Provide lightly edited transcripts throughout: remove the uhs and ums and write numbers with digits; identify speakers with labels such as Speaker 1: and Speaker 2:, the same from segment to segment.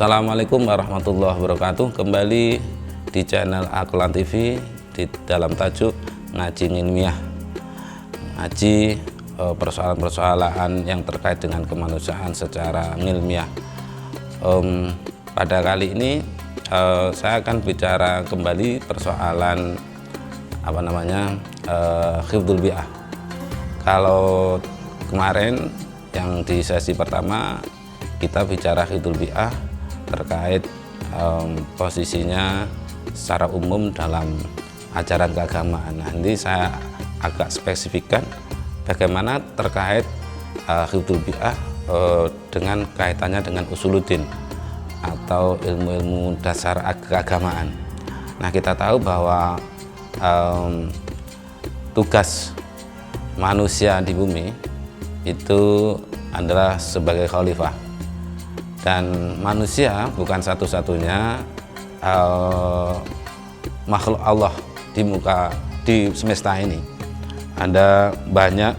Speaker 1: Assalamualaikum warahmatullahi wabarakatuh. Kembali di channel Aqlan TV di dalam tajuk ngaji ilmiah, ngaji persoalan-persoalan yang terkait dengan kemanusiaan secara ilmiah. Pada kali ini saya akan bicara kembali persoalan hifdzul bi'ah. Kalau kemarin yang di sesi pertama kita bicara hifdzul bi'ah terkait posisinya secara umum dalam ajaran keagamaan. Nanti saya agak spesifikkan bagaimana terkait hifdzul bi'ah dengan kaitannya dengan usuluddin atau ilmu-ilmu dasar keagamaan. Nah, kita tahu bahwa tugas manusia di bumi itu adalah sebagai khalifah, dan manusia bukan satu-satunya makhluk Allah di semesta ini. Ada banyak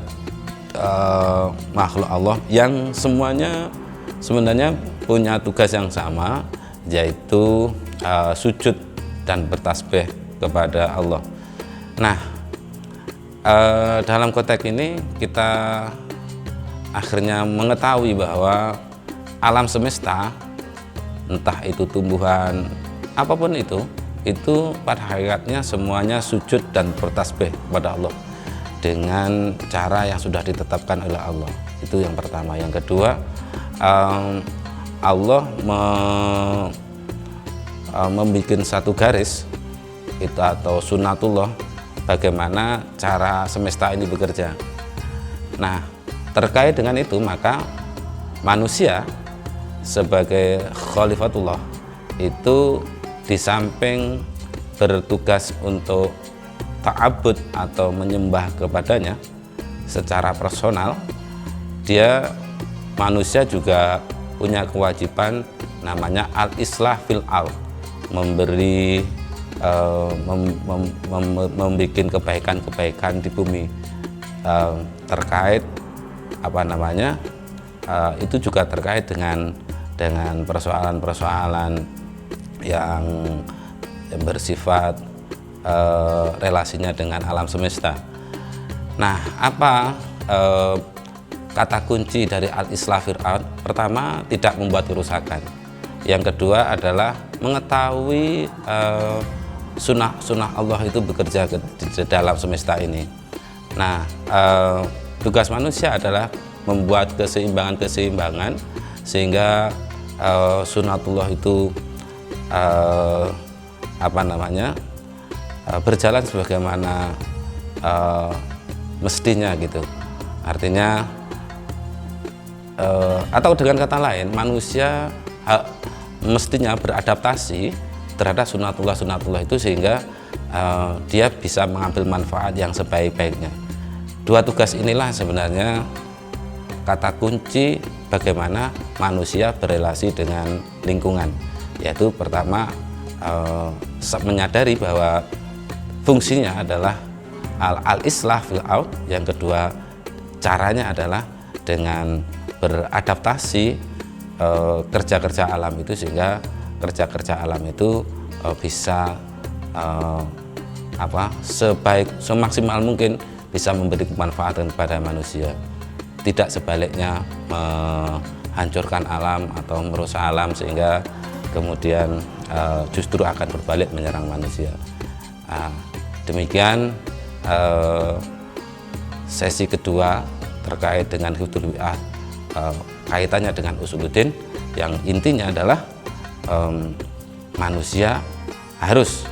Speaker 1: makhluk Allah yang semuanya sebenarnya punya tugas yang sama, yaitu sujud dan bertasbih kepada Allah. Nah, dalam konteks ini kita akhirnya mengetahui bahwa alam semesta, entah itu tumbuhan apapun itu pada hakikatnya semuanya sujud dan bertasbih kepada Allah dengan cara yang sudah ditetapkan oleh Allah. Itu yang pertama. Yang kedua, Allah membuat satu garis itu atau sunatullah, bagaimana cara semesta ini bekerja. Nah, terkait dengan itu maka manusia sebagai khalifatullah itu di samping bertugas untuk ta'abbud atau menyembah kepadanya secara personal, manusia juga punya kewajiban namanya al-islah fil ard, membuat kebaikan-kebaikan di bumi. Terkait itu juga terkait dengan persoalan-persoalan yang bersifat relasinya dengan alam semesta. Nah, apa kata kunci dari al-islah fil ard? Pertama, tidak membuat kerusakan. Yang kedua adalah mengetahui sunnah Allah itu bekerja di dalam semesta ini. Nah, tugas manusia adalah membuat keseimbangan sehingga sunnatullah itu berjalan sebagaimana mestinya gitu. Artinya atau dengan kata lain, manusia mestinya beradaptasi terhadap sunnatullah itu sehingga dia bisa mengambil manfaat yang sebaik-baiknya. Dua tugas inilah sebenarnya kata kunci bagaimana manusia berrelasi dengan lingkungan, yaitu pertama menyadari bahwa fungsinya adalah al-islah fil ard. Yang kedua, caranya adalah dengan beradaptasi kerja-kerja alam itu, sehingga kerja-kerja alam itu bisa semaksimal mungkin bisa memberi kemanfaatan kepada manusia, tidak sebaliknya menghancurkan alam atau merusak alam sehingga kemudian justru akan berbalik menyerang manusia. Demikian sesi kedua terkait dengan hifdzul bi'ah, kaitannya dengan usuluddin, yang intinya adalah manusia harus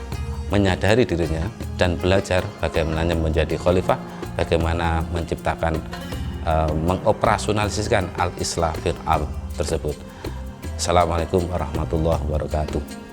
Speaker 1: menyadari dirinya dan belajar bagaimana menjadi khalifah, bagaimana menciptakan mengoperasionalisasikan al-islah fil ard tersebut. Assalamualaikum warahmatullahi wabarakatuh.